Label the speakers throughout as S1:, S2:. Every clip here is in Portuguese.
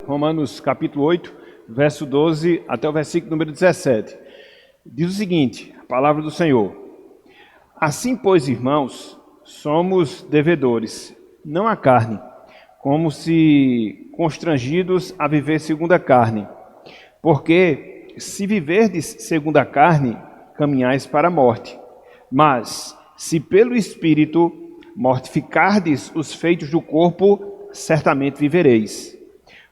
S1: Romanos capítulo 8, verso 12 até o versículo número 17. Diz o seguinte, a palavra do Senhor: Assim, pois, irmãos, somos devedores, não à carne, como se constrangidos a viver segundo a carne. Porque, se viverdes segundo a carne, caminhais para a morte. Mas, se pelo Espírito mortificardes os feitos do corpo, certamente vivereis.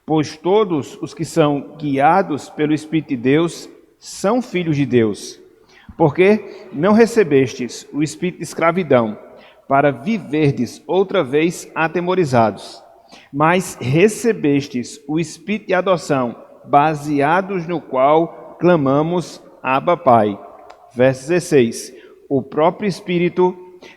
S1: Pois todos os que são guiados pelo Espírito de Deus são filhos de Deus. Porque não recebestes o espírito de escravidão, para viverdes outra vez atemorizados, mas recebestes o espírito de adoção, baseados no qual clamamos Abba Pai. Verso 16. O próprio Espírito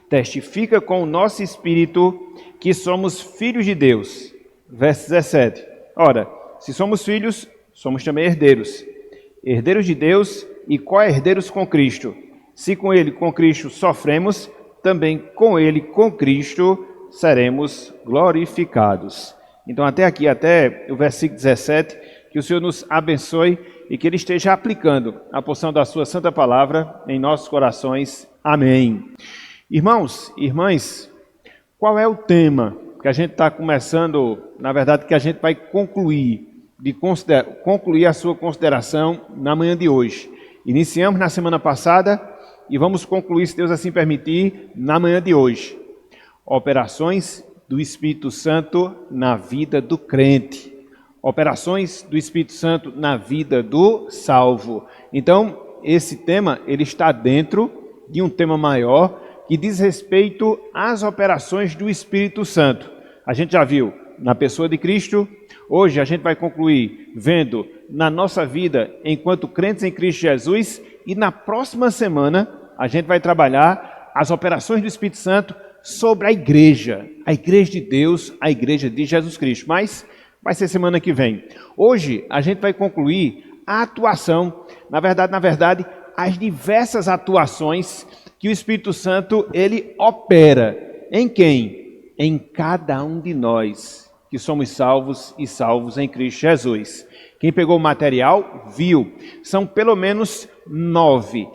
S1: testifica com o nosso espírito que somos filhos de Deus. Verso 17. Ora, se somos filhos, somos também herdeiros. Herdeiros de Deus e co-herdeiros com Cristo. Se com Ele, com Cristo, sofremos, também com Ele, com Cristo, seremos glorificados. Então, até aqui, até o versículo 17, que o Senhor nos abençoe e que Ele esteja aplicando a porção da Sua Santa Palavra em nossos corações. Amém. Irmãos, irmãs, qual é o tema que a gente está começando, na verdade, que a gente vai concluir a sua consideração na manhã de hoje? Iniciamos na semana passada e vamos concluir, se Deus assim permitir, na manhã de hoje. Operações do Espírito Santo na vida do crente. Operações do Espírito Santo na vida do salvo. Então, esse tema, ele está dentro de um tema maior que diz respeito às operações do Espírito Santo. A gente já viu na pessoa de Cristo. Hoje a gente vai concluir vendo na nossa vida enquanto crentes em Cristo Jesus, e na próxima semana a gente vai trabalhar as operações do Espírito Santo sobre a igreja de Deus, a igreja de Jesus Cristo. Mas vai ser semana que vem. Hoje a gente vai concluir a atuação, na verdade, as diversas atuações que o Espírito Santo ele opera. Em quem? Em cada um de nós que somos salvos e salvos em Cristo Jesus. Quem pegou o material, viu. São pelo menos 9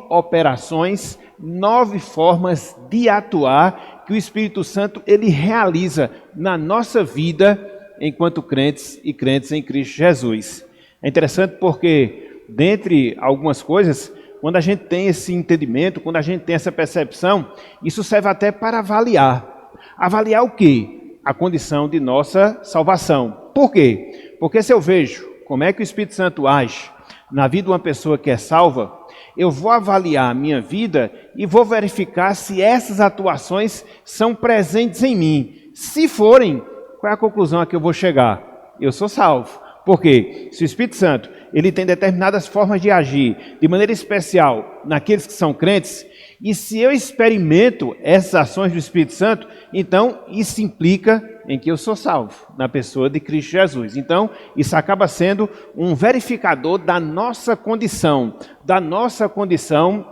S1: operações, 9 formas de atuar que o Espírito Santo ele realiza na nossa vida enquanto crentes e crentes em Cristo Jesus. É interessante porque, dentre algumas coisas, quando a gente tem esse entendimento, quando a gente tem essa percepção, isso serve até para avaliar. Avaliar o quê? A condição de nossa salvação. Por quê? Porque se eu vejo como é que o Espírito Santo age na vida de uma pessoa que é salva, eu vou avaliar a minha vida e vou verificar se essas atuações são presentes em mim. Se forem, qual é a conclusão a que eu vou chegar? Eu sou salvo. Por quê? Se o Espírito Santo ele tem determinadas formas de agir de maneira especial naqueles que são crentes, e se eu experimento essas ações do Espírito Santo, então isso implica em que eu sou salvo na pessoa de Cristo Jesus. Então, isso acaba sendo um verificador da nossa condição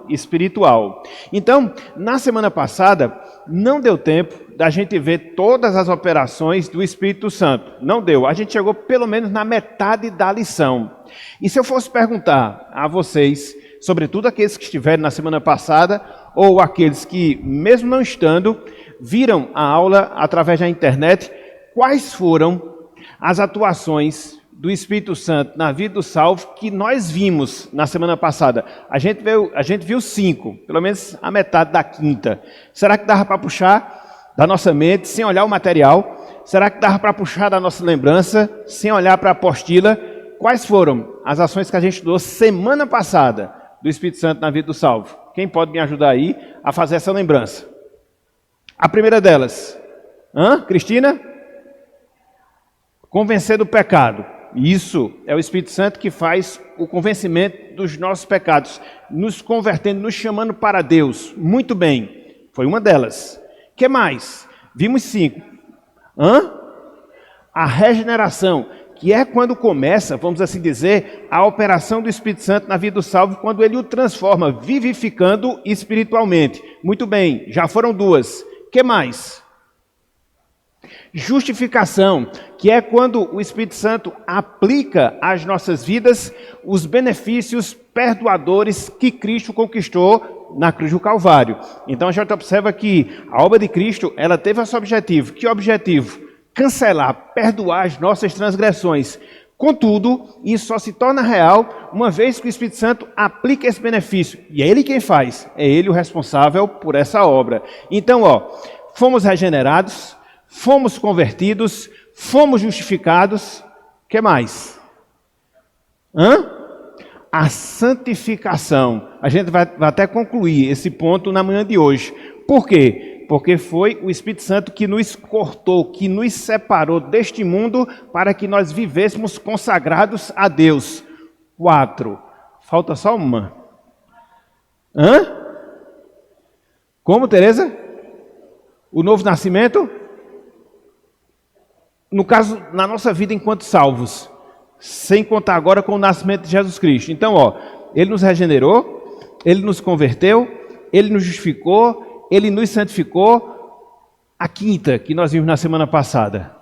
S1: espiritual. Então, na semana passada, não deu tempo da gente ver todas as operações do Espírito Santo. Não deu. A gente chegou pelo menos na metade da lição. E se eu fosse perguntar a vocês, sobretudo aqueles que estiveram na semana passada, ou aqueles que, mesmo não estando, viram a aula através da internet, quais foram as atuações do Espírito Santo na vida do salvo que nós vimos na semana passada? A gente viu 5, pelo menos a metade da quinta. Será que dava para puxar da nossa mente, sem olhar o material? Será que dava para puxar da nossa lembrança, sem olhar para a apostila? Quais foram as ações que a gente estudou semana passada do Espírito Santo na vida do salvo? Quem pode me ajudar aí a fazer essa lembrança? A primeira delas, Cristina? Convencer do pecado. Isso é o Espírito Santo que faz o convencimento dos nossos pecados, nos convertendo, nos chamando para Deus. Muito bem, foi uma delas. O que mais? Vimos 5. A regeneração, que é quando começa, vamos assim dizer, a operação do Espírito Santo na vida do salvo, quando ele o transforma, vivificando espiritualmente. Muito bem, já foram 2. O que mais? Justificação, que é quando o Espírito Santo aplica às nossas vidas os benefícios perdoadores que Cristo conquistou na cruz do Calvário. Então a gente observa que a obra de Cristo, ela teve esse objetivo. Que objetivo? Cancelar, perdoar as nossas transgressões. Contudo, isso só se torna real uma vez que o Espírito Santo aplica esse benefício. E é Ele quem faz, é Ele o responsável por essa obra. Então, fomos regenerados, fomos convertidos, fomos justificados. O que mais? A santificação. A gente vai até concluir esse ponto na manhã de hoje. Por quê? Porque foi o Espírito Santo que nos cortou, que nos separou deste mundo para que nós vivêssemos consagrados a Deus. 4. Falta só uma. Como, Tereza? O novo nascimento? No caso, na nossa vida enquanto salvos. Sem contar agora com o nascimento de Jesus Cristo. Então, Ele nos regenerou, Ele nos converteu, Ele nos justificou, Ele nos santificou. A quinta, que nós vimos na semana passada,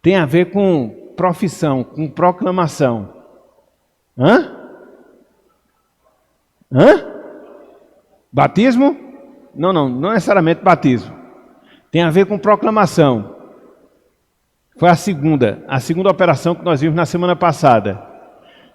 S1: tem a ver com profissão, com proclamação. Batismo? Não necessariamente batismo. Tem a ver com proclamação. Foi a segunda operação que nós vimos na semana passada.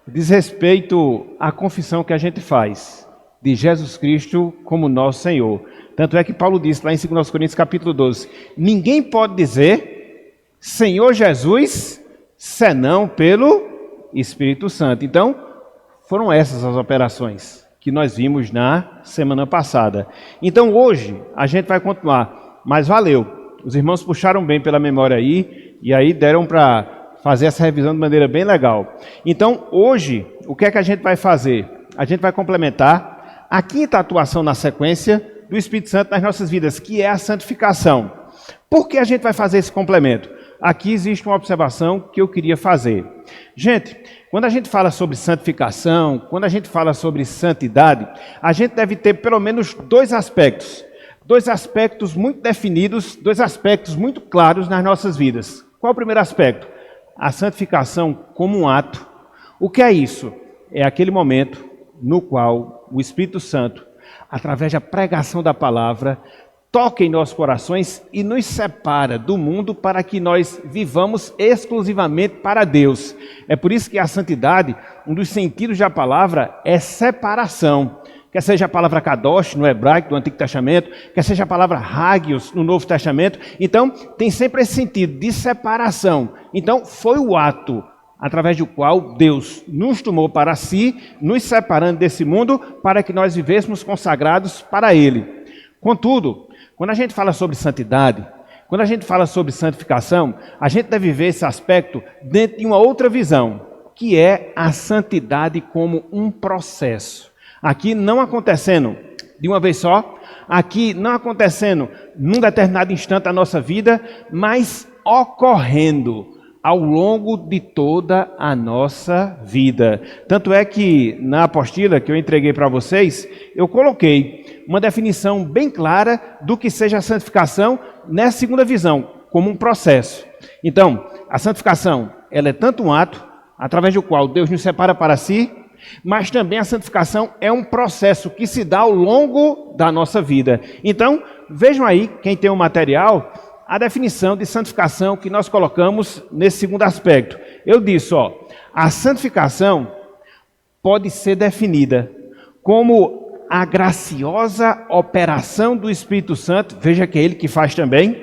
S1: Diz respeito à confissão que a gente faz de Jesus Cristo como nosso Senhor. Tanto é que Paulo disse lá em 2 Coríntios capítulo 12, ninguém pode dizer Senhor Jesus, senão pelo Espírito Santo. Então, foram essas as operações que nós vimos na semana passada. Então, hoje, a gente vai continuar, mas valeu. Os irmãos puxaram bem pela memória aí, e aí deram para fazer essa revisão de maneira bem legal. Então, hoje, o que é que a gente vai fazer? A gente vai complementar a quinta atuação na sequência do Espírito Santo nas nossas vidas, que é a santificação. Por que a gente vai fazer esse complemento? Aqui existe uma observação que eu queria fazer. Gente, quando a gente fala sobre santificação, quando a gente fala sobre santidade, a gente deve ter pelo menos dois aspectos muito definidos, dois aspectos muito claros nas nossas vidas. Qual é o primeiro aspecto? A santificação como um ato. O que é isso? É aquele momento no qual o Espírito Santo, através da pregação da palavra, toca em nossos corações e nos separa do mundo para que nós vivamos exclusivamente para Deus. É por isso que a santidade, um dos sentidos da palavra é separação. Quer seja a palavra kadosh no hebraico do Antigo Testamento, quer seja a palavra hagios no Novo Testamento. Então, tem sempre esse sentido de separação. Então, foi o ato através do qual Deus nos tomou para si, nos separando desse mundo, para que nós vivêssemos consagrados para Ele. Contudo, quando a gente fala sobre santidade, quando a gente fala sobre santificação, a gente deve ver esse aspecto dentro de uma outra visão, que é a santidade como um processo. Aqui não acontecendo de uma vez só, aqui não acontecendo num determinado instante da nossa vida, mas ocorrendo ao longo de toda a nossa vida. Tanto é que na apostila que eu entreguei para vocês, eu coloquei uma definição bem clara do que seja a santificação nessa segunda visão, como um processo. Então, a santificação, ela é tanto um ato, através do qual Deus nos separa para si, mas também a santificação é um processo que se dá ao longo da nossa vida. Então, vejam aí, quem tem o material, a definição de santificação que nós colocamos nesse segundo aspecto. Eu disse, a santificação pode ser definida como a graciosa operação do Espírito Santo, veja que é Ele que faz também,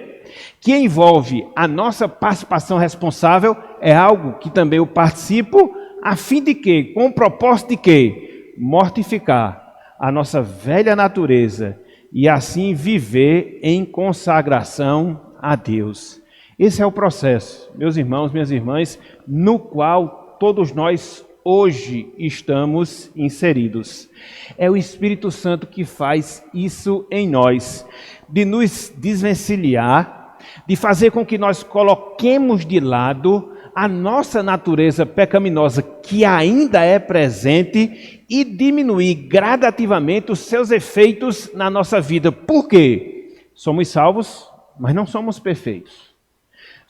S1: que envolve a nossa participação responsável, é algo que também eu participo, a fim de que, com o propósito de que? Mortificar a nossa velha natureza e assim viver em consagração a Deus. Esse é o processo, meus irmãos, minhas irmãs, no qual todos nós hoje estamos inseridos. É o Espírito Santo que faz isso em nós, de nos desvencilhar, de fazer com que nós coloquemos de lado a nossa natureza pecaminosa que ainda é presente e diminuir gradativamente os seus efeitos na nossa vida. Por quê? Somos salvos, mas não somos perfeitos.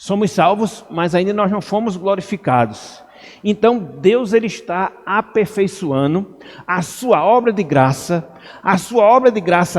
S1: Somos salvos, mas ainda nós não fomos glorificados. Então Deus ele está aperfeiçoando a sua obra de graça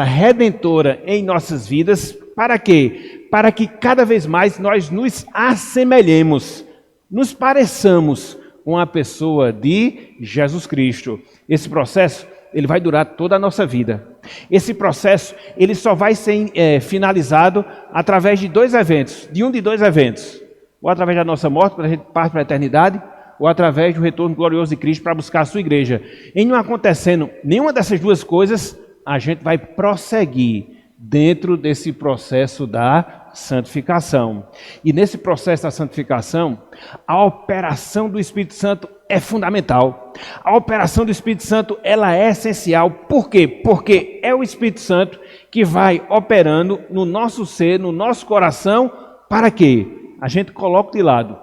S1: redentora em nossas vidas. Para quê? Para que cada vez mais nós nos assemelhemos, nos pareçamos com a pessoa de Jesus Cristo. Esse processo ele vai durar toda a nossa vida. Esse processo ele só vai ser finalizado através de dois eventos, de dois eventos. Ou através da nossa morte, quando a gente parte para a eternidade, ou através do retorno glorioso de Cristo para buscar a sua igreja. Em não acontecendo nenhuma dessas duas coisas, a gente vai prosseguir dentro desse processo da santificação. E nesse processo da santificação, a operação do Espírito Santo é fundamental. A operação do Espírito Santo, ela é essencial. Por quê? Porque é o Espírito Santo que vai operando no nosso ser, no nosso coração, para que a gente coloque de lado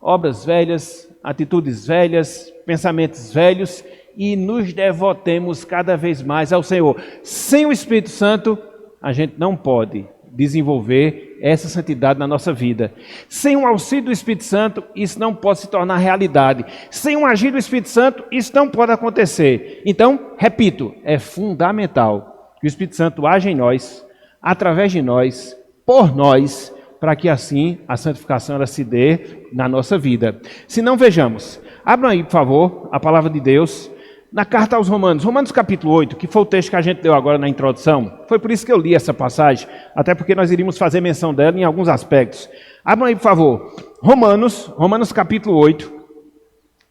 S1: obras velhas, atitudes velhas, pensamentos velhos e nos devotemos cada vez mais ao Senhor. Sem o Espírito Santo, a gente não pode desenvolver essa santidade na nossa vida. Sem o auxílio do Espírito Santo, isso não pode se tornar realidade. Sem o agir do Espírito Santo, isso não pode acontecer. Então, repito, é fundamental que o Espírito Santo age em nós, através de nós, por nós, para que assim a santificação ela se dê na nossa vida. Se não, vejamos. Abram aí, por favor, a palavra de Deus na carta aos Romanos. Romanos capítulo 8, que foi o texto que a gente deu agora na introdução. Foi por isso que eu li essa passagem, até porque nós iríamos fazer menção dela em alguns aspectos. Abram aí, por favor. Romanos capítulo 8,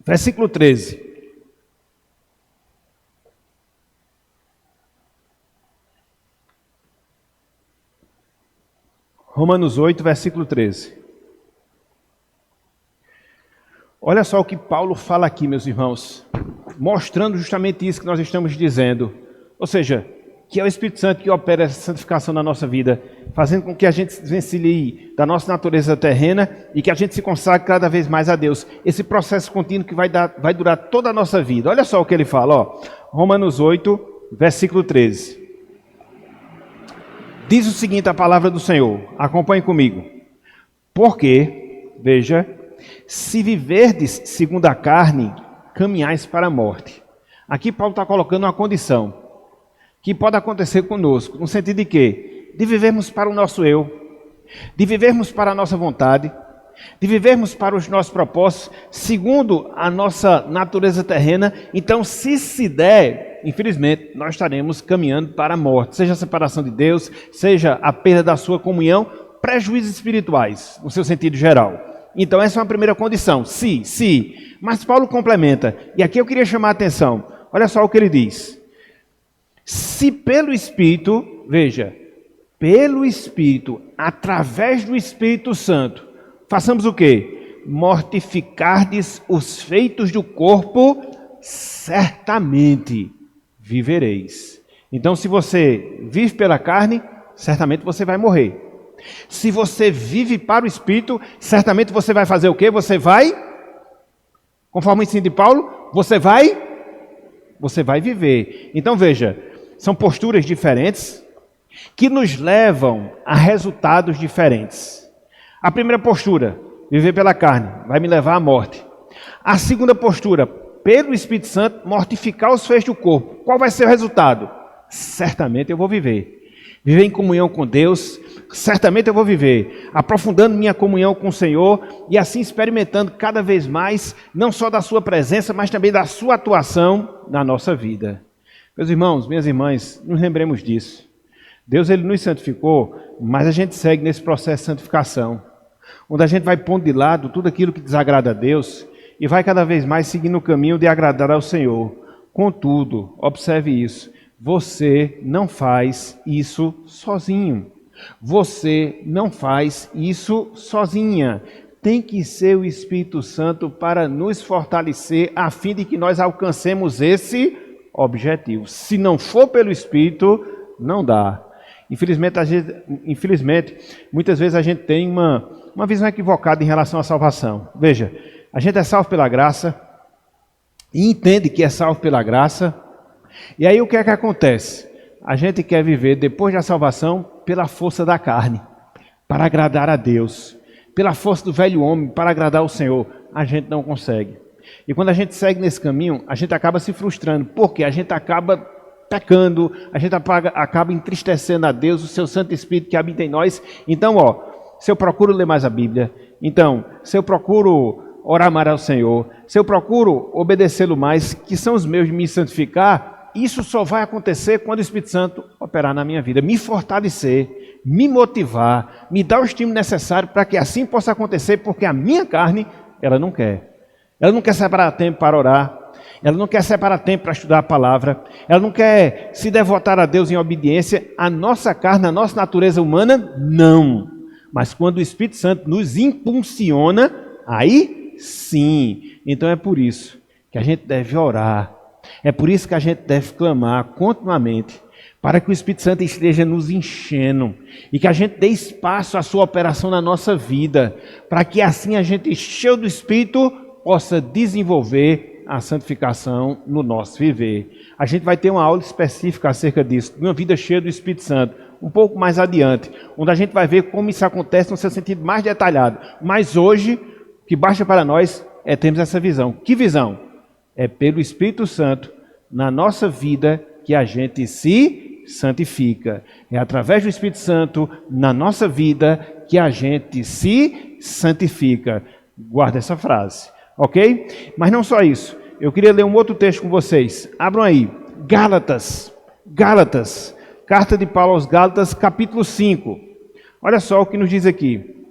S1: versículo 13. Romanos 8, versículo 13. Olha só o que Paulo fala aqui, meus irmãos, mostrando justamente isso que nós estamos dizendo. Ou seja, que é o Espírito Santo que opera essa santificação na nossa vida, fazendo com que a gente se desvencilhe da nossa natureza terrena e que a gente se consagre cada vez mais a Deus. Esse processo contínuo que vai durar toda a nossa vida. Olha só o que ele fala, ó. Romanos 8, versículo 13. Diz o seguinte a palavra do Senhor, acompanhe comigo. Porque, veja, se viverdes segundo a carne, caminhais para a morte. Aqui Paulo está colocando uma condição que pode acontecer conosco, no sentido de quê? De vivermos para o nosso eu, de vivermos para a nossa vontade, de vivermos para os nossos propósitos, segundo a nossa natureza terrena. Então, se der, infelizmente, nós estaremos caminhando para a morte, seja a separação de Deus, seja a perda da sua comunhão, prejuízos espirituais, no seu sentido geral. Então, essa é uma primeira condição, se. Mas Paulo complementa, e aqui eu queria chamar a atenção, olha só o que ele diz. Se pelo Espírito, veja, pelo Espírito, através do Espírito Santo, façamos o quê? Mortificardes os feitos do corpo, certamente vivereis. Então, se você vive pela carne, certamente você vai morrer. Se você vive para o Espírito, certamente você vai fazer o quê? Você vai, conforme o ensino de Paulo, você vai viver. Então, veja, são posturas diferentes que nos levam a resultados diferentes. A primeira postura, viver pela carne, vai me levar à morte. A segunda postura, pelo Espírito Santo, mortificar os feitos do corpo. Qual vai ser o resultado? Certamente eu vou viver. Viver em comunhão com Deus, certamente eu vou viver. Aprofundando minha comunhão com o Senhor e assim experimentando cada vez mais, não só da sua presença, mas também da sua atuação na nossa vida. Meus irmãos, minhas irmãs, nos lembremos disso. Deus ele nos santificou, mas a gente segue nesse processo de santificação, onde a gente vai pondo de lado tudo aquilo que desagrada a Deus e vai cada vez mais seguindo o caminho de agradar ao Senhor. Contudo, observe isso, você não faz isso sozinho. Você não faz isso sozinha. Tem que ser o Espírito Santo para nos fortalecer, a fim de que nós alcancemos esse objetivo. Se não for pelo Espírito, não dá. Infelizmente, muitas vezes a gente tem uma visão equivocada em relação à salvação. Veja, a gente é salvo pela graça e entende que é salvo pela graça. E aí o que é que acontece? A gente quer viver depois da salvação pela força da carne, para agradar a Deus. pela força do velho homem, para agradar ao Senhor, a gente não consegue. E quando a gente segue nesse caminho, a gente acaba se frustrando, porque a gente acaba pecando, a gente acaba entristecendo a Deus, o seu Santo Espírito que habita em nós. Então, se eu procuro ler mais a Bíblia, então, se eu procuro orar mais ao Senhor, se eu procuro obedecê-lo mais, que são os meios de me santificar, isso só vai acontecer quando o Espírito Santo operar na minha vida, me fortalecer, me motivar, me dar o estímulo necessário para que assim possa acontecer, porque a minha carne, ela não quer. Ela não quer separar tempo para orar, ela não quer separar tempo para estudar a palavra, ela não quer se devotar a Deus em obediência. A nossa carne, a nossa natureza humana, não. Mas quando o Espírito Santo nos impulsiona, aí sim. Então é por isso que a gente deve orar, é por isso que a gente deve clamar continuamente, para que o Espírito Santo esteja nos enchendo e que a gente dê espaço à sua operação na nossa vida, para que assim a gente, cheio do Espírito, possa desenvolver a santificação no nosso viver. A gente vai ter uma aula específica acerca disso, de uma vida cheia do Espírito Santo, um pouco mais adiante, onde a gente vai ver como isso acontece no seu sentido mais detalhado. Mas hoje, o que basta para nós é termos essa visão. Que visão? É pelo Espírito Santo na nossa vida que a gente se santifica. É através do Espírito Santo na nossa vida que a gente se santifica. Guarda essa frase. Ok? Mas não só isso. Eu queria ler um outro texto com vocês. Abram aí. Gálatas. Carta de Paulo aos Gálatas, capítulo 5. Olha só o que nos diz aqui.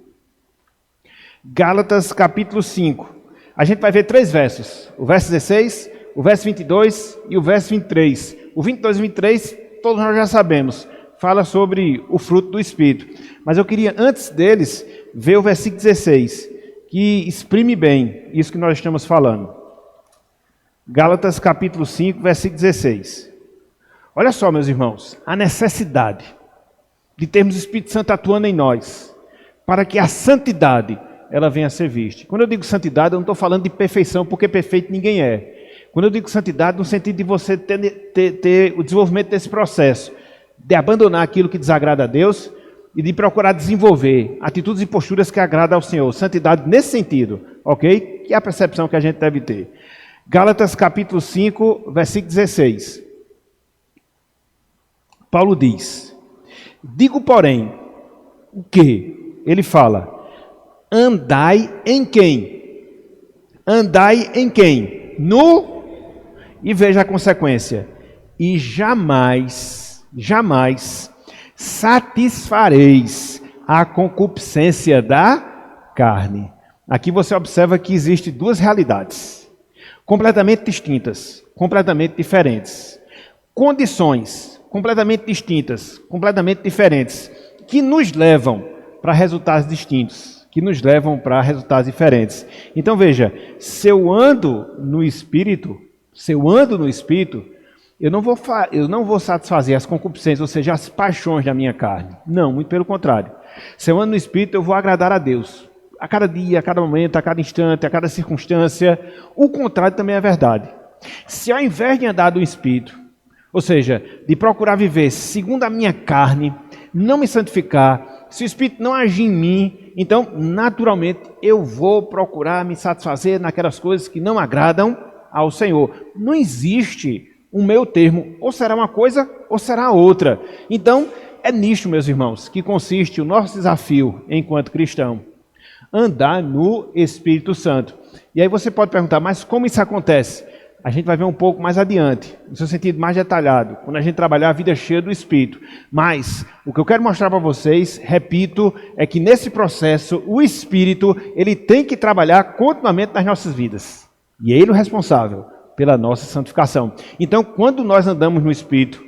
S1: Gálatas, capítulo 5. A gente vai ver 3 versos. O verso 16, o verso 22 e o verso 23. O 22 e 23, todos nós já sabemos. Fala sobre o fruto do Espírito. Mas eu queria, antes deles, ver o versículo 16. Que exprime bem isso que nós estamos falando. Gálatas capítulo 5, versículo 16. Olha só, meus irmãos, a necessidade de termos o Espírito Santo atuando em nós, para que a santidade ela venha a ser vista. Quando eu digo santidade, eu não estou falando de perfeição, porque perfeito ninguém é. Quando eu digo santidade, no sentido de você ter o desenvolvimento desse processo, de abandonar aquilo que desagrada a Deus, e de procurar desenvolver atitudes e posturas que agradam ao Senhor. Santidade nesse sentido, ok? Que é a percepção que a gente deve ter. Gálatas capítulo 5, versículo 16. Paulo diz: digo, porém, o que? Ele fala: andai em quem? Andai em quem? No... E veja a consequência. E jamais satisfareis a concupiscência da carne. Aqui você observa que existem 2 realidades, completamente distintas, completamente diferentes. Condições completamente distintas, completamente diferentes, que nos levam para resultados distintos, que nos levam para resultados diferentes. Então veja, se eu ando no Espírito, eu não vou satisfazer as concupiscências, ou seja, as paixões da minha carne. Não, muito pelo contrário. Se eu ando no Espírito, eu vou agradar a Deus. A cada dia, a cada momento, a cada instante, a cada circunstância. O contrário também é verdade. Se ao invés de andar no Espírito, ou seja, de procurar viver segundo a minha carne, não me santificar, se o Espírito não agir em mim, então, naturalmente, eu vou procurar me satisfazer naquelas coisas que não agradam ao Senhor. Não existe um meio termo, ou será uma coisa ou será outra. Então, é nisto, meus irmãos, que consiste o nosso desafio enquanto cristão. Andar no Espírito Santo. E aí você pode perguntar, mas como isso acontece? A gente vai ver um pouco mais adiante, no seu sentido mais detalhado, quando a gente trabalhar a vida cheia do Espírito. Mas, o que eu quero mostrar para vocês, repito, é que nesse processo, o Espírito, ele tem que trabalhar continuamente nas nossas vidas. E é ele o responsável pela nossa santificação. Então, quando nós andamos no Espírito,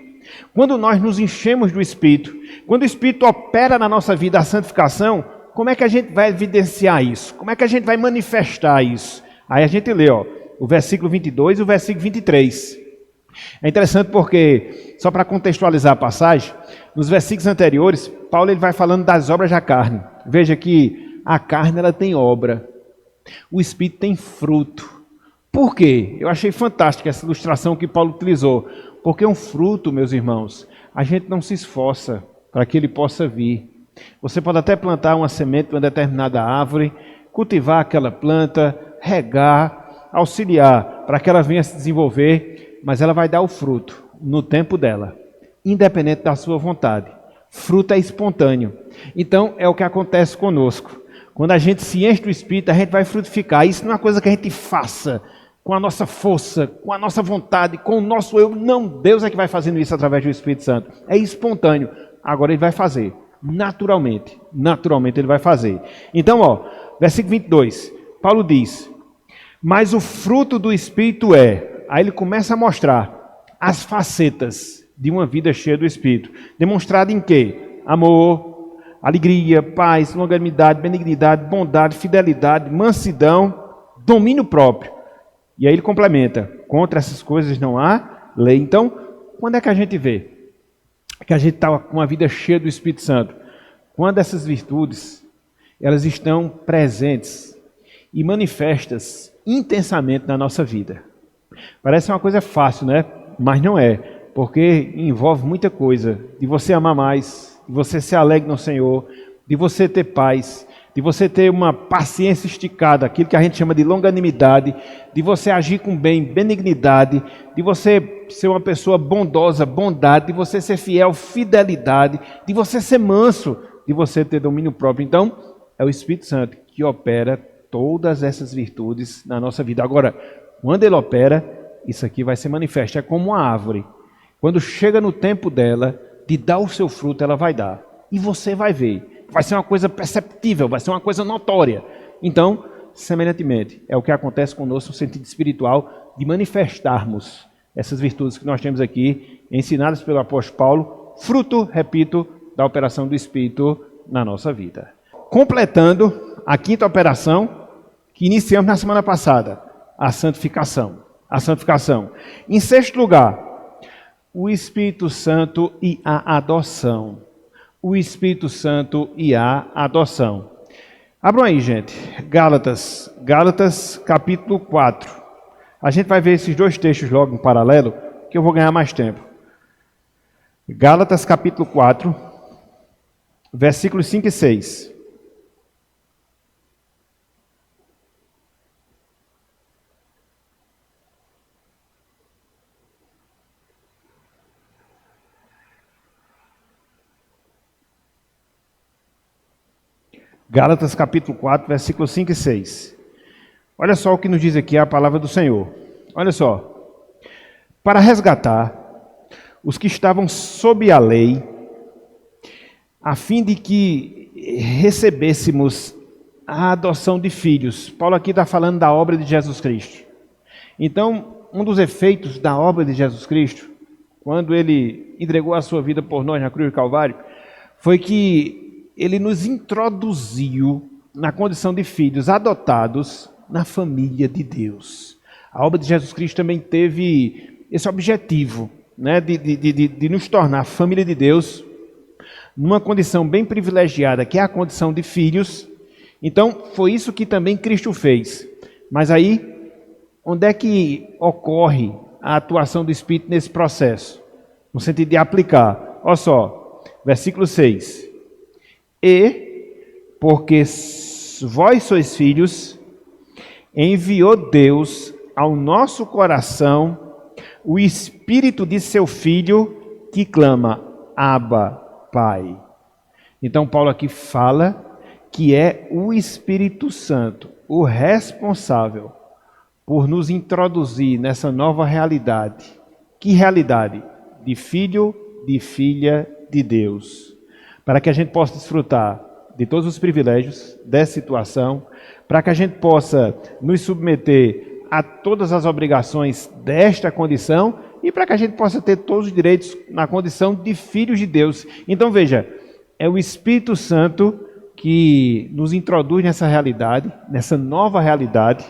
S1: quando nós nos enchemos do Espírito, quando o Espírito opera na nossa vida a santificação, como é que a gente vai evidenciar isso? Como é que a gente vai manifestar isso? Aí a gente lê, o versículo 22 e o versículo 23. É interessante porque, só para contextualizar a passagem, nos versículos anteriores, Paulo ele vai falando das obras da carne. Veja que a carne ela tem obra, o Espírito tem fruto. Por quê? Eu achei fantástica essa ilustração que Paulo utilizou. Porque um fruto, meus irmãos, a gente não se esforça para que ele possa vir. Você pode até plantar uma semente de uma determinada árvore, cultivar aquela planta, regar, auxiliar para que ela venha se desenvolver, mas ela vai dar o fruto no tempo dela, independente da sua vontade. Fruto é espontâneo. Então, é o que acontece conosco. Quando a gente se enche do Espírito, a gente vai frutificar. Isso não é uma coisa que a gente faça com a nossa força, com a nossa vontade, com o nosso eu. Não, Deus é que vai fazendo isso através do Espírito Santo. É espontâneo. Agora Ele vai fazer. Naturalmente. Naturalmente Ele vai fazer. Então, versículo 22. Paulo diz, mas o fruto do Espírito é... Aí ele começa a mostrar as facetas de uma vida cheia do Espírito. Demonstrado em quê? Amor, alegria, paz, longanimidade, benignidade, bondade, fidelidade, mansidão, domínio próprio. E aí ele complementa, contra essas coisas não há lei. Então, quando é que a gente vê que a gente está com uma vida cheia do Espírito Santo? Quando essas virtudes, elas estão presentes e manifestas intensamente na nossa vida. Parece uma coisa fácil, né? Mas não é, porque envolve muita coisa, de você amar mais, de você ser alegre no Senhor, de você ter paz, de você ter uma paciência esticada, aquilo que a gente chama de longanimidade, de você agir com bem, benignidade, de você ser uma pessoa bondosa, bondade, de você ser fiel, fidelidade, de você ser manso, de você ter domínio próprio. Então, é o Espírito Santo que opera todas essas virtudes na nossa vida. Agora, quando ele opera, isso aqui vai ser manifesto. É como uma árvore. Quando chega no tempo dela, de dar o seu fruto, ela vai dar. E você vai ver. Vai ser uma coisa perceptível, vai ser uma coisa notória. Então, semelhantemente, é o que acontece conosco no sentido espiritual, de manifestarmos essas virtudes que nós temos aqui, ensinadas pelo apóstolo Paulo, fruto, repito, da operação do Espírito na nossa vida. Completando a quinta operação que iniciamos na semana passada, a santificação. A santificação. Em sexto lugar, o Espírito Santo e a adoção. O Espírito Santo e a adoção. Abram aí, gente. Gálatas capítulo 4. A gente vai ver esses dois textos logo em paralelo, que eu vou ganhar mais tempo. Gálatas capítulo 4, versículos 5 e 6. Gálatas capítulo 4, versículos 5 e 6. Olha só o que nos diz aqui a palavra do Senhor. Olha só. Para resgatar os que estavam sob a lei, a fim de que recebêssemos a adoção de filhos. Paulo aqui está falando da obra de Jesus Cristo. Então, um dos efeitos da obra de Jesus Cristo, quando ele entregou a sua vida por nós na cruz do Calvário, foi que ele nos introduziu na condição de filhos adotados na família de Deus. A obra de Jesus Cristo também teve esse objetivo, né, de nos tornar família de Deus numa condição bem privilegiada, que é a condição de filhos. Então, foi isso que também Cristo fez. Mas aí, onde é que ocorre a atuação do Espírito nesse processo? No sentido de aplicar. Olha só, versículo 6. E, porque vós sois filhos, enviou Deus ao nosso coração o Espírito de seu Filho, que clama, Abba, Pai. Então Paulo aqui fala que é o Espírito Santo o responsável por nos introduzir nessa nova realidade. Que realidade? De filho, de filha de Deus. Para que a gente possa desfrutar de todos os privilégios dessa situação, para que a gente possa nos submeter a todas as obrigações desta condição e para que a gente possa ter todos os direitos na condição de filhos de Deus. Então veja, é o Espírito Santo que nos introduz nessa realidade, nessa nova realidade.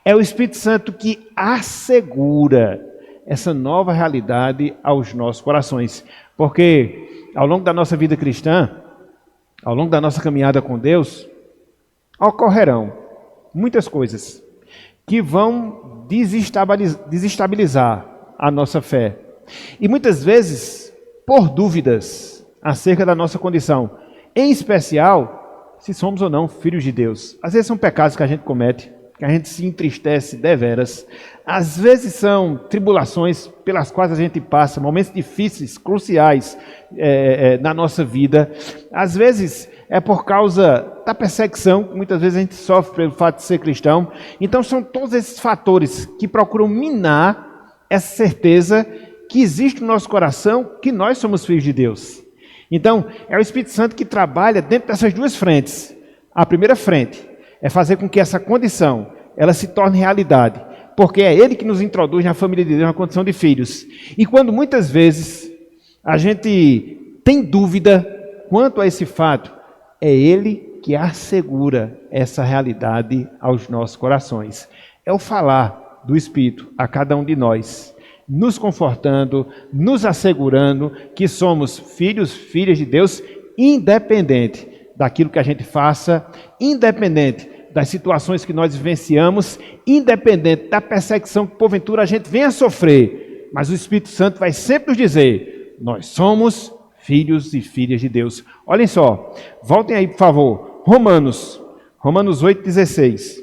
S1: É o Espírito Santo que assegura essa nova realidade aos nossos corações. Porque ao longo da nossa vida cristã, ao longo da nossa caminhada com Deus, ocorrerão muitas coisas que vão desestabilizar a nossa fé. E muitas vezes, por dúvidas acerca da nossa condição, em especial se somos ou não filhos de Deus. Às vezes são pecados que a gente comete, que a gente se entristece deveras. Às vezes são tribulações pelas quais a gente passa, momentos difíceis, cruciais na nossa vida. Às vezes é por causa da perseguição, que muitas vezes a gente sofre pelo fato de ser cristão. Então são todos esses fatores que procuram minar essa certeza que existe no nosso coração que nós somos filhos de Deus. Então é o Espírito Santo que trabalha dentro dessas duas frentes. A primeira frente é fazer com que essa condição ela se torne realidade, porque é Ele que nos introduz na família de Deus, na condição de filhos. E quando muitas vezes a gente tem dúvida quanto a esse fato, é Ele que assegura essa realidade aos nossos corações. É o falar do Espírito a cada um de nós, nos confortando, nos assegurando que somos filhos, filhas de Deus, independente daquilo que a gente faça, independente das situações que nós vivenciamos, independente da perseguição que porventura a gente venha a sofrer. Mas o Espírito Santo vai sempre nos dizer, nós somos filhos e filhas de Deus. Olhem só, voltem aí por favor, Romanos 8,16.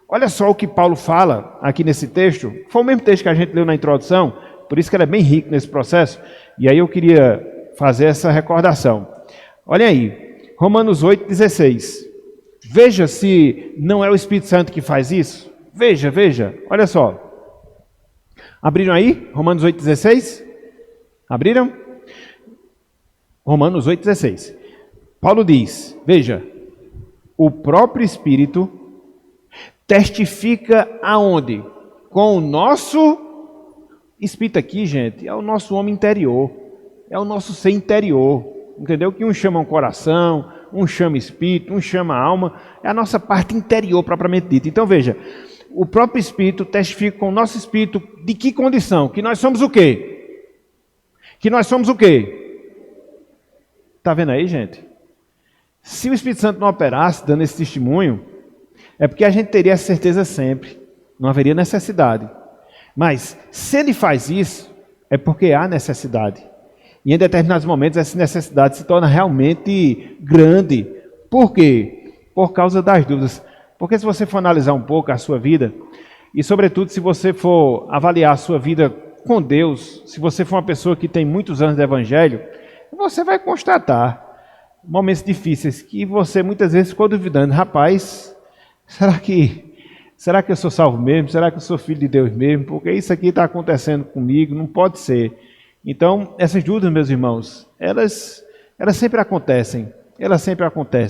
S1: Olha só o que Paulo fala aqui nesse texto, foi o mesmo texto que a gente leu na introdução, por isso que ele é bem rico nesse processo, e aí eu queria fazer essa recordação. Olhem aí, Romanos 8,16. Veja se não é o Espírito Santo que faz isso. Veja, olha só. Abriram aí? Romanos 8,16? Abriram? Romanos 8,16. Paulo diz, veja, o próprio Espírito testifica aonde? Com o nosso Espírito aqui, gente, é o nosso homem interior, é o nosso ser interior, entendeu? Que um chama o coração, um chama espírito, um chama alma, é a nossa parte interior propriamente dita. Então veja, o próprio Espírito testifica com o nosso espírito de que condição? Que nós somos o quê? Que nós somos o quê? Está vendo aí, gente? Se o Espírito Santo não operasse dando esse testemunho, é porque a gente teria essa certeza sempre, não haveria necessidade. Mas se ele faz isso, é porque há necessidade. E em determinados momentos essa necessidade se torna realmente grande. Por quê? Por causa das dúvidas. Porque se você for analisar um pouco a sua vida, e sobretudo se você for avaliar a sua vida com Deus, se você for uma pessoa que tem muitos anos de evangelho, você vai constatar momentos difíceis que você muitas vezes ficou duvidando. Rapaz, será que eu sou salvo mesmo? Será que eu sou filho de Deus mesmo? Porque isso aqui está acontecendo comigo, não pode ser. Então, essas dúvidas, meus irmãos, elas sempre acontecem,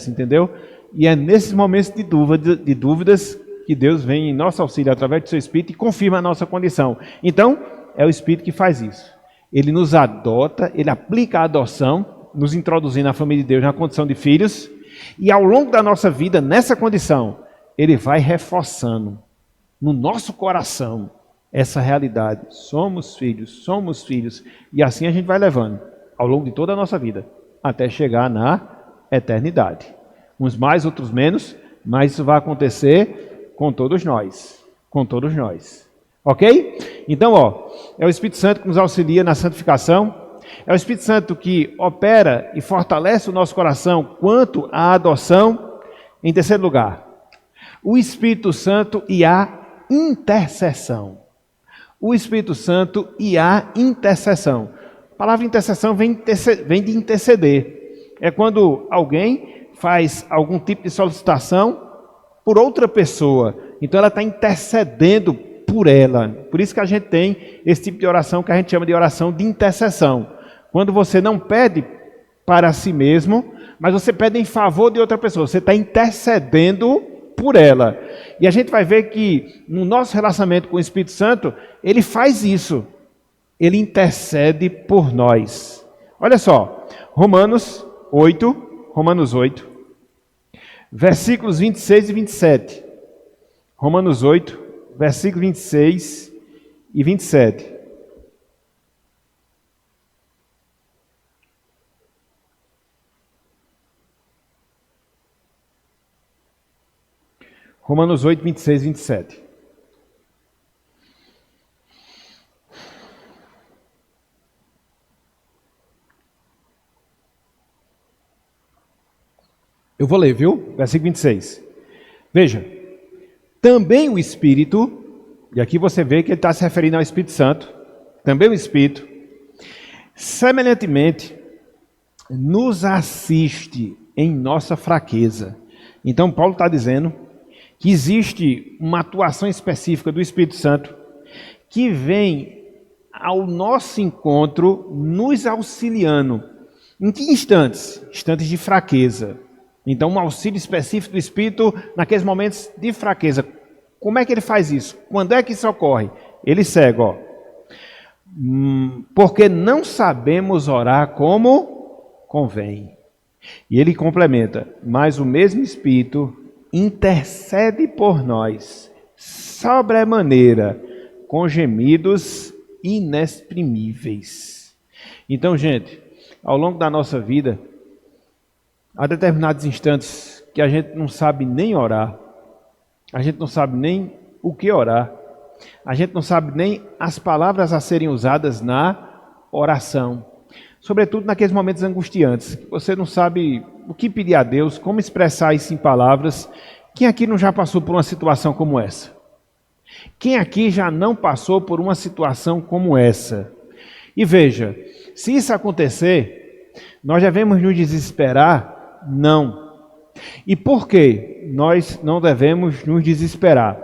S1: entendeu? E é nesses momentos de dúvidas que Deus vem em nosso auxílio através do seu Espírito e confirma a nossa condição. Então, é o Espírito que faz isso. Ele nos adota, ele aplica a adoção, nos introduzindo na família de Deus na condição de filhos, e ao longo da nossa vida, nessa condição, ele vai reforçando no nosso coração essa realidade. Somos filhos, e assim a gente vai levando ao longo de toda a nossa vida, até chegar na eternidade. Uns mais, outros menos, mas isso vai acontecer com todos nós. Ok? Então, é o Espírito Santo que nos auxilia na santificação, é o Espírito Santo que opera e fortalece o nosso coração quanto à adoção. Em terceiro lugar, o Espírito Santo e a intercessão. O Espírito Santo e a intercessão. A palavra intercessão vem de interceder. É quando alguém faz algum tipo de solicitação por outra pessoa. Então ela está intercedendo por ela. Por isso que a gente tem esse tipo de oração que a gente chama de oração de intercessão. Quando você não pede para si mesmo, mas você pede em favor de outra pessoa. Você está intercedendo por ela. E a gente vai ver que no nosso relacionamento com o Espírito Santo, ele faz isso. Ele intercede por nós. Olha só, Romanos 8, versículos 26 e 27. Romanos 8, versículos 26 e 27. Romanos 8, 26 e 27. Eu vou ler, viu? Versículo 26. Veja, também o Espírito, e aqui você vê que ele está se referindo ao Espírito Santo, também o Espírito, semelhantemente, nos assiste em nossa fraqueza. Então Paulo está dizendo que existe uma atuação específica do Espírito Santo que vem ao nosso encontro, nos auxiliando. Em que instantes? Instantes de fraqueza. Então, um auxílio específico do Espírito naqueles momentos de fraqueza. Como é que ele faz isso? Quando é que isso ocorre? Ele segue, ó. Porque não sabemos orar como convém. E ele complementa, mas o mesmo Espírito intercede por nós, sobremaneira, com gemidos inexprimíveis. Então, gente, ao longo da nossa vida, há determinados instantes que a gente não sabe nem orar, a gente não sabe nem o que orar, a gente não sabe nem as palavras a serem usadas na oração. Sobretudo naqueles momentos angustiantes, que você não sabe o que pedir a Deus, como expressar isso em palavras. Quem aqui não já passou por uma situação como essa? Quem aqui já não passou por uma situação como essa? E veja, se isso acontecer, nós devemos nos desesperar? Não. E por que nós não devemos nos desesperar?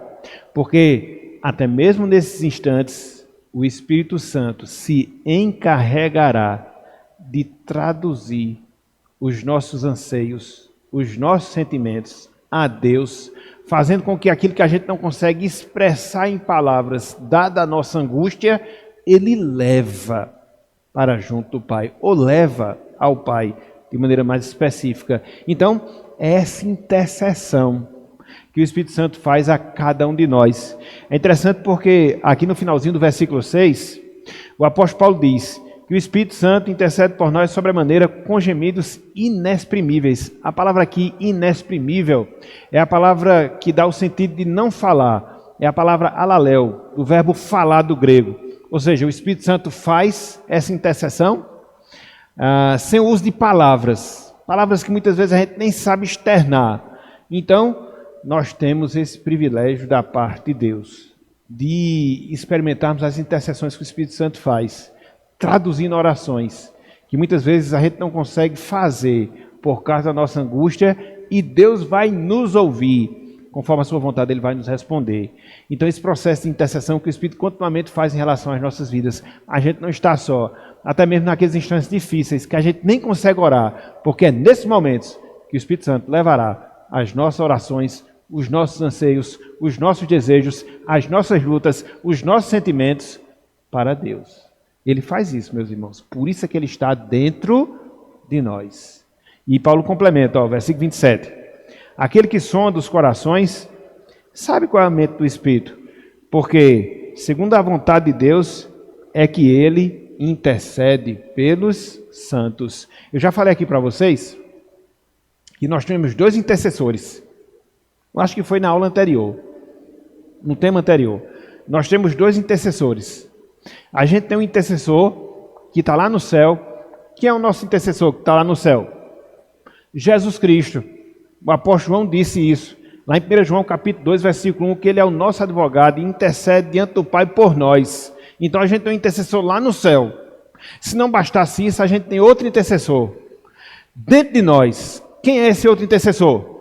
S1: Porque até mesmo nesses instantes, o Espírito Santo se encarregará de traduzir os nossos anseios, os nossos sentimentos a Deus, fazendo com que aquilo que a gente não consegue expressar em palavras, dada a nossa angústia, Ele leva para junto do Pai, ou leva ao Pai de maneira mais específica. Então, é essa intercessão que o Espírito Santo faz a cada um de nós. É interessante porque aqui no finalzinho do versículo 6, o apóstolo Paulo diz que o Espírito Santo intercede por nós sobremaneira com gemidos inexprimíveis. A palavra aqui, inexprimível, é a palavra que dá o sentido de não falar. É a palavra alaléu, do verbo falar do grego. Ou seja, o Espírito Santo faz essa intercessão sem o uso de palavras. Palavras que muitas vezes a gente nem sabe externar. Então, nós temos esse privilégio da parte de Deus, de experimentarmos as intercessões que o Espírito Santo faz, traduzindo orações, que muitas vezes a gente não consegue fazer por causa da nossa angústia, e Deus vai nos ouvir, conforme a sua vontade Ele vai nos responder. Então esse processo de intercessão que o Espírito continuamente faz em relação às nossas vidas, a gente não está só, até mesmo naqueles instantes difíceis, que a gente nem consegue orar, porque é nesses momentos que o Espírito Santo levará as nossas orações, os nossos anseios, os nossos desejos, as nossas lutas, os nossos sentimentos para Deus. Ele faz isso, meus irmãos. Por isso é que Ele está dentro de nós. E Paulo complementa, versículo 27. Aquele que sonda os corações, sabe qual é a mente do Espírito? Porque, segundo a vontade de Deus, é que Ele intercede pelos santos. Eu já falei aqui para vocês que nós temos 2 intercessores. Eu acho que foi na aula anterior, no tema anterior. Nós temos 2 intercessores. A gente tem um intercessor que está lá no céu. Quem é o nosso intercessor que está lá no céu? Jesus Cristo. O apóstolo João disse isso. Lá em 1 João capítulo 2, versículo 1, que Ele é o nosso advogado e intercede diante do Pai por nós. Então a gente tem um intercessor lá no céu. Se não bastasse isso, a gente tem outro intercessor dentro de nós. Quem é esse outro intercessor?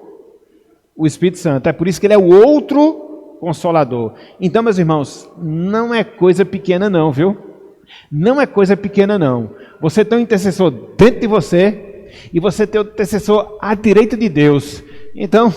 S1: O Espírito Santo. É por isso que Ele é o outro Consolador. Então, meus irmãos, não é coisa pequena não, viu? Não é coisa pequena não. Você tem um intercessor dentro de você e você tem outro intercessor à direita de Deus. Então,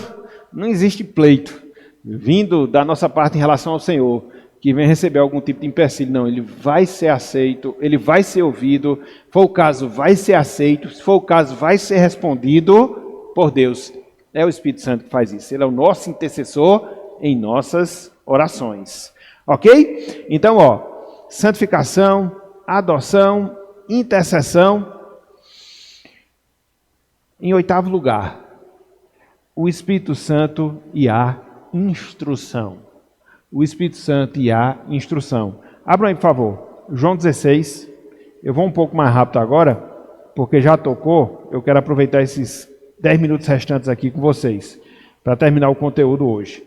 S1: não existe pleito vindo da nossa parte em relação ao Senhor, que vem receber algum tipo de empecilho. Não, ele vai ser aceito, ele vai ser ouvido. Se for o caso, vai ser aceito. Se for o caso, vai ser respondido por Deus. É o Espírito Santo que faz isso. Ele é o nosso intercessor em nossas orações. Ok? Então, santificação, adoção, intercessão. Em 8º lugar, o Espírito Santo e a instrução. O Espírito Santo e a instrução. Abra aí, por favor, João 16. Eu vou um pouco mais rápido agora, porque já tocou. Eu quero aproveitar esses 10 minutos restantes aqui com vocês, para terminar o conteúdo hoje.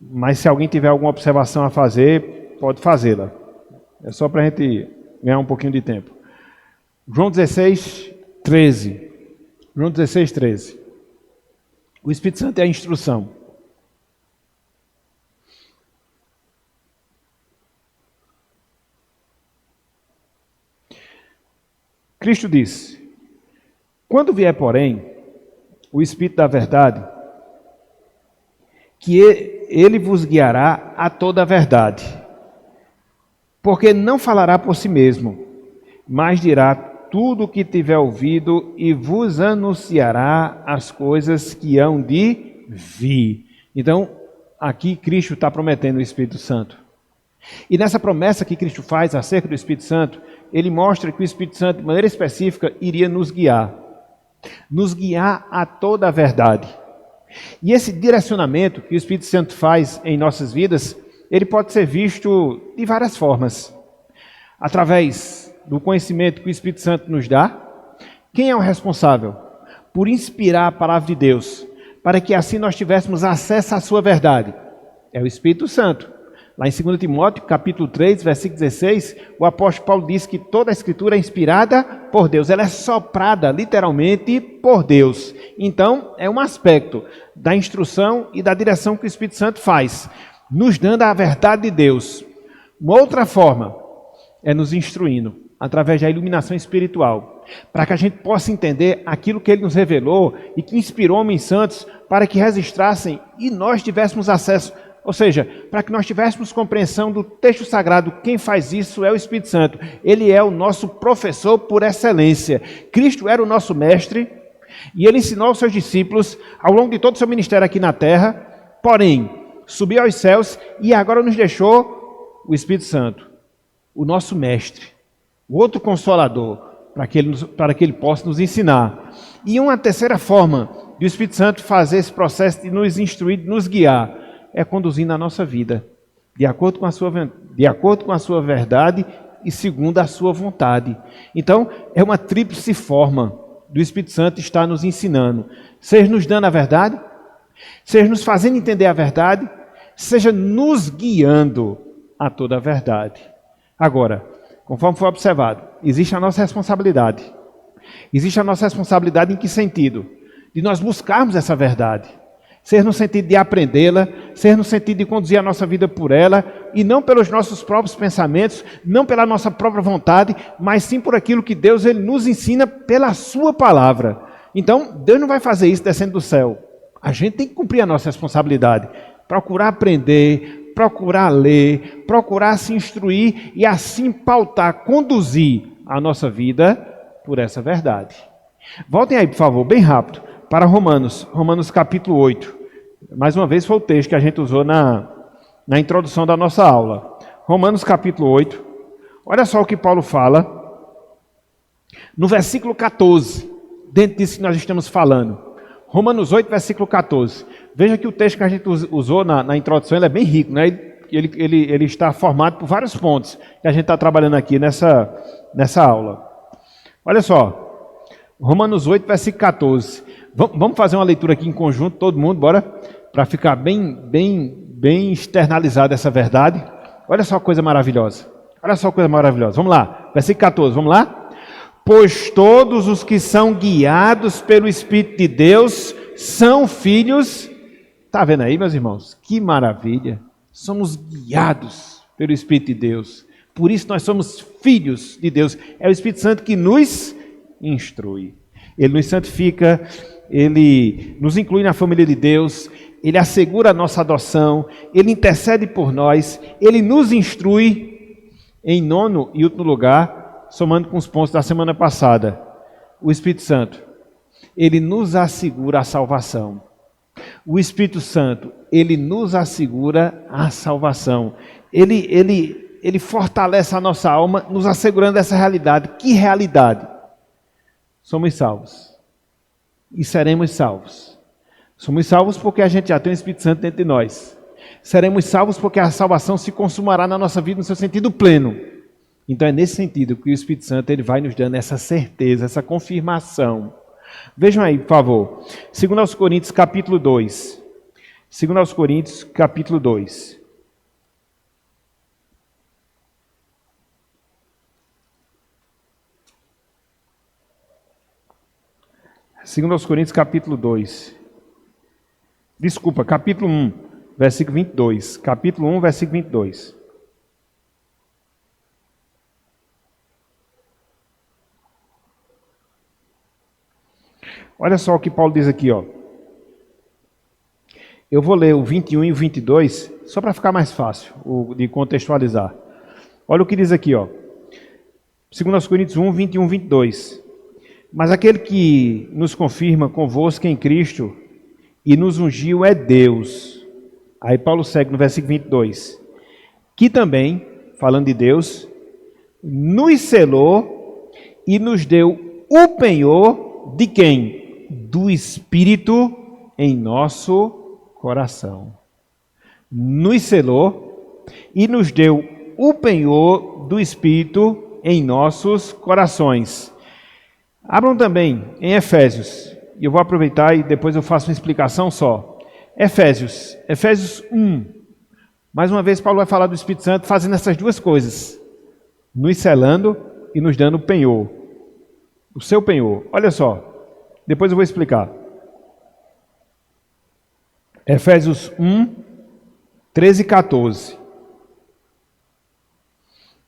S1: Mas se alguém tiver alguma observação a fazer, pode fazê-la. É só para a gente ganhar um pouquinho de tempo. João 16, 13. João 16, 13. O Espírito Santo é a instrução. Cristo disse: quando vier, porém, o Espírito da verdade, que ele vos guiará a toda a verdade, porque não falará por si mesmo, mas dirá tudo o que tiver ouvido e vos anunciará as coisas que hão de vir. Então, aqui Cristo está prometendo o Espírito Santo. E nessa promessa que Cristo faz acerca do Espírito Santo, ele mostra que o Espírito Santo, de maneira específica, iria nos guiar a toda a verdade. E esse direcionamento que o Espírito Santo faz em nossas vidas, ele pode ser visto de várias formas. Através do conhecimento que o Espírito Santo nos dá. Quem é o responsável por inspirar a palavra de Deus, para que assim nós tivéssemos acesso à sua verdade? É o Espírito Santo. Lá em 2 Timóteo, capítulo 3, versículo 16, o apóstolo Paulo diz que toda a Escritura é inspirada por Deus. Ela é soprada, literalmente, por Deus. Então, é um aspecto da instrução e da direção que o Espírito Santo faz, nos dando a verdade de Deus. Uma outra forma é nos instruindo, através da iluminação espiritual, para que a gente possa entender aquilo que Ele nos revelou e que inspirou homens santos para que registrassem e nós tivéssemos acesso. Ou seja, para que nós tivéssemos compreensão do texto sagrado. Quem faz isso é o Espírito Santo. Ele é o nosso professor por excelência. Cristo era o nosso mestre e ele ensinou aos seus discípulos ao longo de todo o seu ministério aqui na terra. Porém, subiu aos céus e agora nos deixou o Espírito Santo, o nosso mestre, o outro consolador, para que ele possa nos ensinar. E uma terceira forma do Espírito Santo fazer esse processo de nos instruir, de nos guiar, é conduzindo a nossa vida de acordo com a sua verdade e segundo a sua vontade. Então, é uma tríplice forma do Espírito Santo estar nos ensinando. Seja nos dando a verdade, seja nos fazendo entender a verdade, seja nos guiando a toda a verdade. Agora, conforme foi observado, existe a nossa responsabilidade. Existe a nossa responsabilidade em que sentido? De nós buscarmos essa verdade. Ser no sentido de aprendê-la, ser no sentido de conduzir a nossa vida por ela, e não pelos nossos próprios pensamentos, não pela nossa própria vontade, mas sim por aquilo que Deus ele nos ensina pela sua palavra. Então, Deus não vai fazer isso descendo do céu. A gente tem que cumprir a nossa responsabilidade. Procurar aprender, procurar ler, procurar se instruir e assim pautar, conduzir a nossa vida por essa verdade. Voltem aí, por favor, bem rápido, para Romanos capítulo 8. Mais uma vez foi o texto que a gente usou na introdução da nossa aula. Romanos capítulo 8. Olha só o que Paulo fala no versículo 14, dentro disso que nós estamos falando. Romanos 8, versículo 14. Veja que o texto que a gente usou na introdução ele é bem rico, né? Ele está formado por vários pontos que a gente está trabalhando aqui nessa aula. Olha só, Romanos 8, versículo 14. Vamos fazer uma leitura aqui em conjunto, todo mundo, bora? Para ficar bem externalizada essa verdade. Olha só que coisa maravilhosa. Olha só que coisa maravilhosa. Vamos lá, versículo 14, vamos lá? Pois todos os que são guiados pelo Espírito de Deus são filhos. Está vendo aí, meus irmãos? Que maravilha. Somos guiados pelo Espírito de Deus. Por isso nós somos filhos de Deus. É o Espírito Santo que nos instrui. Ele nos santifica, ele nos inclui na família de Deus, ele assegura a nossa adoção, ele intercede por nós, ele nos instrui. Em nono e último lugar, somando com os pontos da semana passada, o Espírito Santo, ele nos assegura a salvação. O Espírito Santo, ele nos assegura a salvação. Ele fortalece a nossa alma, nos assegurando essa realidade. Que realidade? Somos salvos. E seremos salvos. Somos salvos porque a gente já tem o Espírito Santo dentro de nós. Seremos salvos porque a salvação se consumará na nossa vida no seu sentido pleno. Então é nesse sentido que o Espírito Santo ele vai nos dando essa certeza, essa confirmação. Vejam aí, por favor. 2 Coríntios, capítulo 2. 2 Coríntios, capítulo 2. 2 Coríntios, capítulo 2. Desculpa, capítulo 1, versículo 22. Capítulo 1, versículo 22. Olha só o que Paulo diz aqui, ó. Eu vou ler o 21 e o 22, só para ficar mais fácil de contextualizar. Olha o que diz aqui, ó. 2 Coríntios 1, 21 e 22. Mas aquele que nos confirma convosco em Cristo e nos ungiu é Deus. Aí Paulo segue no versículo 22. Que também, falando de Deus, nos selou e nos deu o penhor de quem? Do Espírito em nosso coração. Nos selou e nos deu o penhor do Espírito em nossos corações. Abram também em Efésios, e eu vou aproveitar e depois eu faço uma explicação só. Efésios 1. Mais uma vez Paulo vai falar do Espírito Santo fazendo essas duas coisas. Nos selando e nos dando o penhor. O seu penhor. Olha só, depois eu vou explicar. Efésios 1, 13 e 14.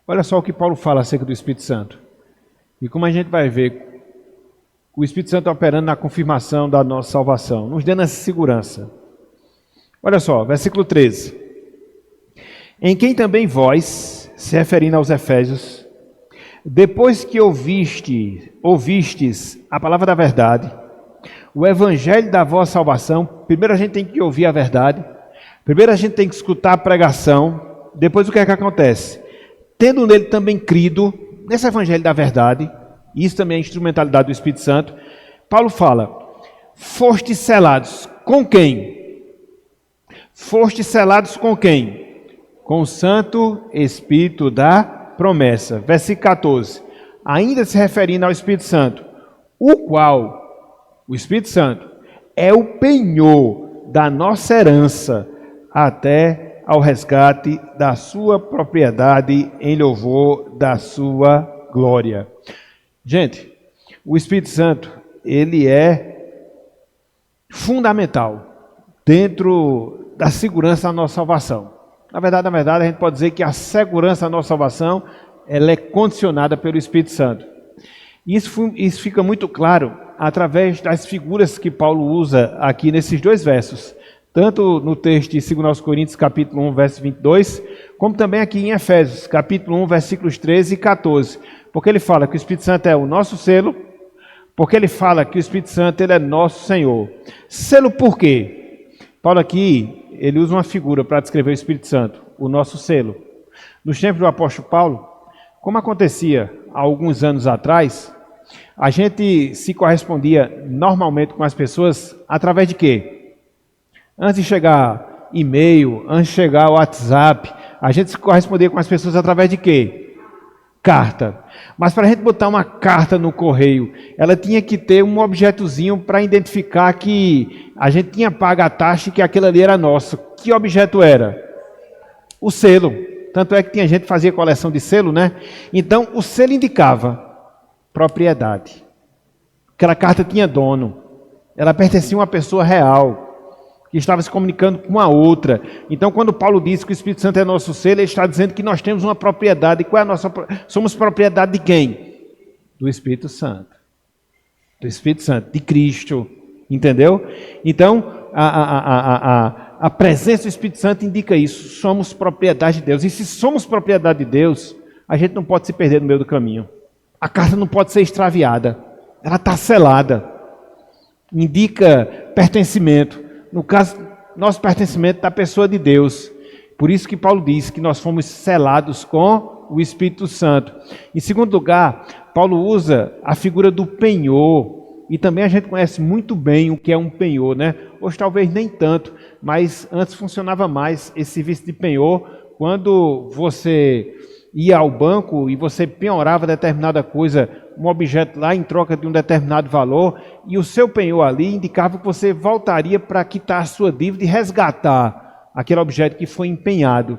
S1: Olha só o que Paulo fala acerca do Espírito Santo. E como a gente vai ver, o Espírito Santo operando na confirmação da nossa salvação, nos dando essa segurança. Olha só, versículo 13. Em quem também vós, se referindo aos Efésios, depois que ouvistes a palavra da verdade, o evangelho da vossa salvação, primeiro a gente tem que ouvir a verdade, primeiro a gente tem que escutar a pregação, depois o que é que acontece? Tendo nele também crido, nesse evangelho da verdade, isso também é a instrumentalidade do Espírito Santo, Paulo fala, fostes selados com quem? Fostes selados com quem? Com o Santo Espírito da promessa. Versículo 14. Ainda se referindo ao Espírito Santo, o qual, o Espírito Santo, é o penhor da nossa herança até ao resgate da sua propriedade em louvor da sua glória. Gente, o Espírito Santo, ele é fundamental dentro da segurança da nossa salvação. Na verdade, a gente pode dizer que a segurança da nossa salvação, ela é condicionada pelo Espírito Santo. Isso fica muito claro através das figuras que Paulo usa aqui nesses dois versos. Tanto no texto de 2 Coríntios, capítulo 1, verso 22, como também aqui em Efésios, capítulo 1, versículos 13 e 14. Porque ele fala que o Espírito Santo é o nosso selo, porque ele fala que o Espírito Santo ele é nosso Senhor. Selo por quê? Paulo aqui, ele usa uma figura para descrever o Espírito Santo, o nosso selo. Nos tempos do apóstolo Paulo, como acontecia há alguns anos atrás, a gente se correspondia normalmente com as pessoas através de quê? Antes de chegar e-mail, antes de chegar WhatsApp, a gente se correspondia com as pessoas através de quê? Carta. Mas para a gente botar uma carta no correio, ela tinha que ter um objetozinho para identificar que a gente tinha pago a taxa e que aquilo ali era nosso. Que objeto era? O selo. Tanto é que tinha gente que fazia coleção de selo, né? Então, o selo indicava propriedade. Aquela carta tinha dono. Ela pertencia a uma pessoa real, que estava se comunicando com a outra. Então, quando Paulo diz que o Espírito Santo é nosso selo, ele está dizendo que nós temos uma propriedade. E qual é a nossa? Somos propriedade de quem? Do Espírito Santo. Do Espírito Santo, de Cristo. Entendeu? Então, a presença do Espírito Santo indica isso. Somos propriedade de Deus. E se somos propriedade de Deus, a gente não pode se perder no meio do caminho. A carta não pode ser extraviada. Ela está selada. Indica pertencimento. No caso, nosso pertencimento da pessoa de Deus. Por isso que Paulo diz que nós fomos selados com o Espírito Santo. Em segundo lugar, Paulo usa a figura do penhor. E também a gente conhece muito bem o que é um penhor, né? Hoje talvez nem tanto, mas antes funcionava mais esse serviço de penhor quando você ia ao banco e você penhorava determinada coisa um objeto lá em troca de um determinado valor, e o seu penhor ali indicava que você voltaria para quitar a sua dívida e resgatar aquele objeto que foi empenhado.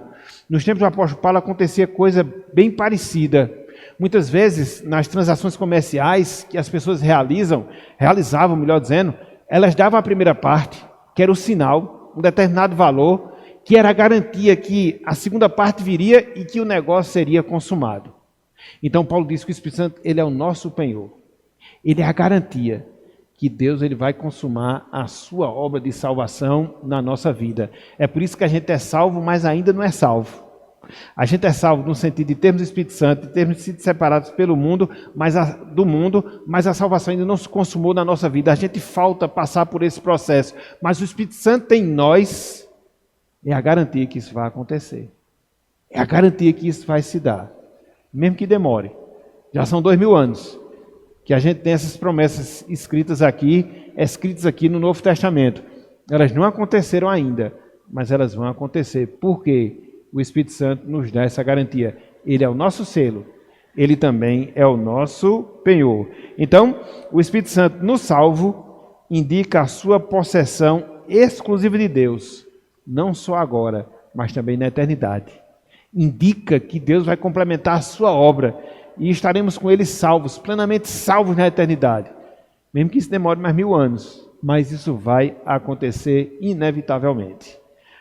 S1: Nos tempos do apóstolo Paulo acontecia coisa bem parecida. Muitas vezes, nas transações comerciais que as pessoas realizavam, melhor dizendo, elas davam a primeira parte, que era o sinal, um determinado valor, que era a garantia que a segunda parte viria e que o negócio seria consumado. Então Paulo diz que o Espírito Santo, ele é o nosso penhor. Ele é a garantia que Deus ele vai consumar a sua obra de salvação na nossa vida. É por isso que a gente é salvo, mas ainda não é salvo. A gente é salvo no sentido de termos o Espírito Santo, de termos sido separados pelo mundo, mas a salvação ainda não se consumou na nossa vida. A gente falta passar por esse processo. Mas o Espírito Santo em nós é a garantia que isso vai acontecer. É a garantia que isso vai se dar. Mesmo que demore. Já são 2000 anos que a gente tem essas promessas escritas aqui no Novo Testamento. Elas não aconteceram ainda, mas elas vão acontecer. Por quê? O Espírito Santo nos dá essa garantia. Ele é o nosso selo. Ele também é o nosso penhor. Então, o Espírito Santo no salvo indica a sua possessão exclusiva de Deus. Não só agora, mas também na eternidade. Indica que Deus vai complementar a sua obra e estaremos com Ele salvos, plenamente salvos na eternidade. Mesmo que isso demore mais 1000 anos, mas isso vai acontecer inevitavelmente.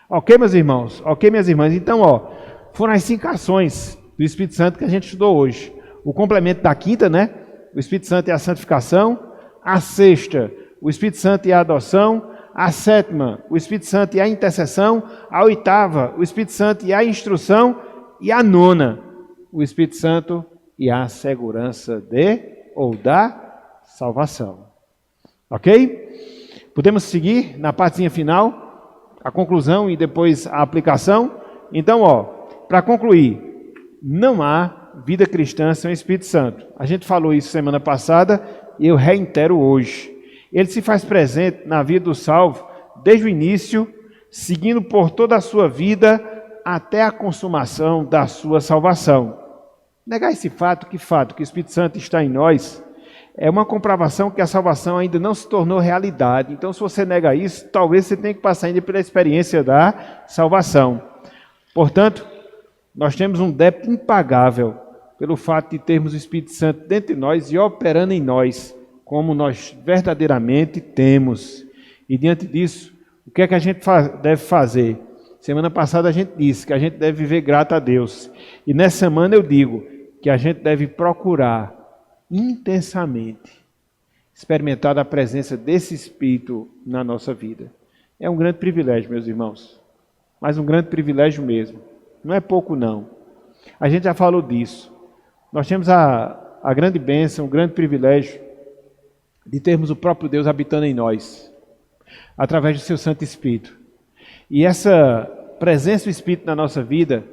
S1: Ok, meus irmãos? Ok, minhas irmãs? Então, foram as 5 ações do Espírito Santo que a gente estudou hoje. O complemento da quinta, né? O Espírito Santo é a santificação. A sexta, o Espírito Santo é a adoção. A sétima, o Espírito Santo e a intercessão. A oitava, o Espírito Santo e a instrução. E a nona, o Espírito Santo e a segurança da salvação. Ok? Podemos seguir na partezinha final, a conclusão e depois a aplicação. Então, para concluir, não há vida cristã sem o Espírito Santo. A gente falou isso semana passada e eu reitero hoje. Ele se faz presente na vida do salvo desde o início, seguindo por toda a sua vida até a consumação da sua salvação. Negar esse fato, que o Espírito Santo está em nós, é uma comprovação que a salvação ainda não se tornou realidade. Então, se você nega isso, talvez você tenha que passar ainda pela experiência da salvação. Portanto, nós temos um débito impagável pelo fato de termos o Espírito Santo dentro de nós e operando em nós, como nós verdadeiramente temos. E diante disso, o que é que a gente deve fazer? Semana passada a gente disse que a gente deve viver grato a Deus. E nessa semana eu digo que a gente deve procurar intensamente experimentar a presença desse Espírito na nossa vida. É um grande privilégio, meus irmãos. Mas um grande privilégio mesmo. Não é pouco, não. A gente já falou disso. Nós temos a grande bênção, o grande privilégio de termos o próprio Deus habitando em nós, através do seu Santo Espírito. E essa presença do Espírito na nossa vida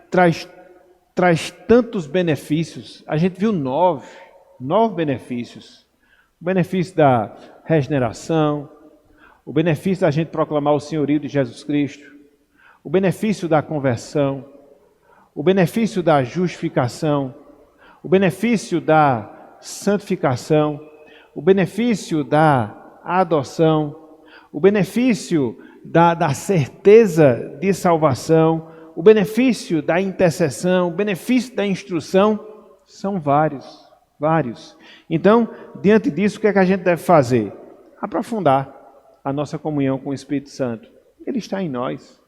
S1: traz tantos benefícios. A gente viu 9 benefícios. O benefício da regeneração, o benefício da gente proclamar o senhorio de Jesus Cristo, o benefício da conversão, o benefício da justificação, o benefício da santificação, o benefício da adoção, o benefício da certeza de salvação, o benefício da intercessão, o benefício da instrução, são vários. Então, diante disso, o que é que a gente deve fazer? Aprofundar a nossa comunhão com o Espírito Santo. Ele está em nós.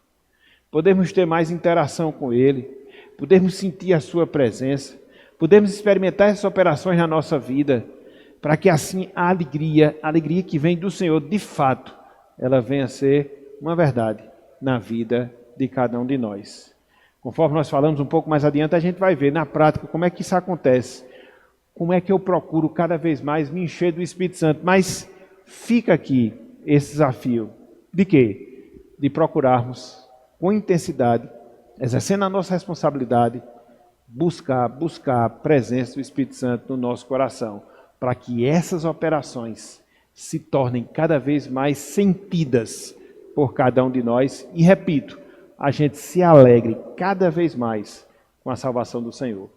S1: Podemos ter mais interação com Ele, podemos sentir a sua presença, podemos experimentar essas operações na nossa vida, para que assim a alegria que vem do Senhor, de fato, ela venha a ser uma verdade na vida de cada um de nós. Conforme nós falamos um pouco mais adiante, a gente vai ver na prática como é que isso acontece. Como é que eu procuro cada vez mais me encher do Espírito Santo. Mas fica aqui esse desafio. De quê? De procurarmos com intensidade, exercendo a nossa responsabilidade, buscar a presença do Espírito Santo no nosso coração, para que essas operações se tornem cada vez mais sentidas por cada um de nós. E repito, a gente se alegre cada vez mais com a salvação do Senhor.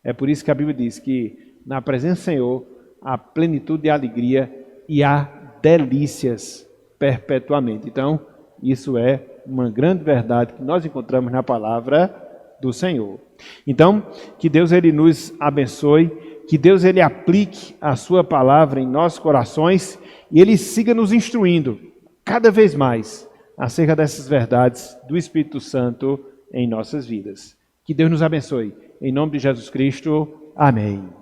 S1: É por isso que a Bíblia diz que na presença do Senhor há plenitude de alegria e há delícias perpetuamente. Então, isso é uma grande verdade que nós encontramos na palavra do Senhor. Então, que Deus ele nos abençoe, que Deus ele aplique a sua palavra em nossos corações e ele siga nos instruindo cada vez mais acerca dessas verdades do Espírito Santo em nossas vidas. Que Deus nos abençoe. Em nome de Jesus Cristo. Amém.